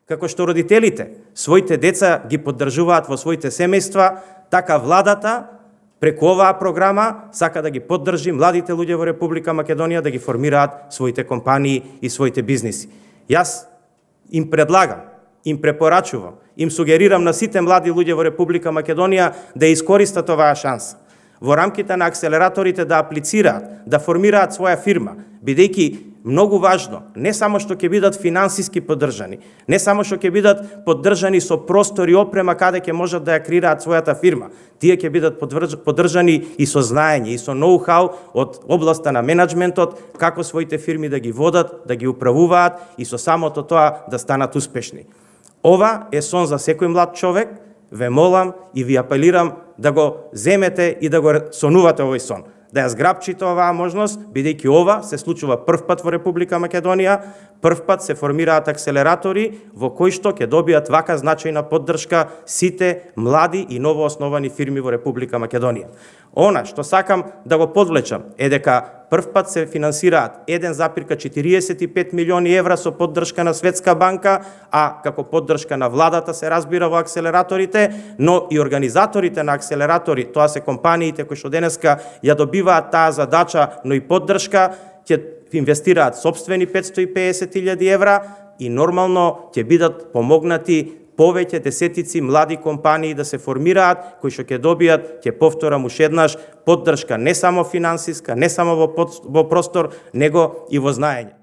како што родителите своите деца ги поддржуваат во своите семејства, така владата преку оваа програма сака да ги поддржи младите луѓе во Република Македонија да ги формираат своите компании и своите бизниси. Јас им предлагам, им препорачувам, им сугерирам на сите млади луѓе во Република Македонија да искористат оваа шанса. Во рамките на акселераторите да аплицираат, да формираат своја фирма, бидејќи многу важно, не само што ќе бидат финансиски поддржани, не само што ќе бидат поддржани со простор и опрема каде ќе можат да ја креираат својата фирма, тие ќе бидат поддржани и со знаење, и со ноу-хау од областа на менеджментот, како своите фирми да ги водат, да ги управуваат и со самото тоа да станат успешни. Ова е сон за секој млад човек, ве молам и ви апелирам да го земете и да го сонувате овој сон. Да ја зграбчите оваа можност, бидејќи ова се случува прв пат во Република Македонија, прв пат се формираат акселератори во кои што ќе добијат вака значајна поддршка сите млади и новоосновани фирми во Република Македонија. Она што сакам да го подвлечам е дека прв пат се финансираат 1,45 милиони евра со поддршка на Светска банка, а како поддршка на владата се разбира во акселераторите, но и организаторите на акселератори, тоа се компаниите кои што денеска ја добиваат таа задача, но и поддршка, ќе инвестираат собствени 550.000 евра и нормално ќе бидат помогнати повеќе десетици млади компании да се формираат, кои што ќе добијат, ќе повторам уште еднаш, поддршка не само финансиска, не само во простор, него и во знаење.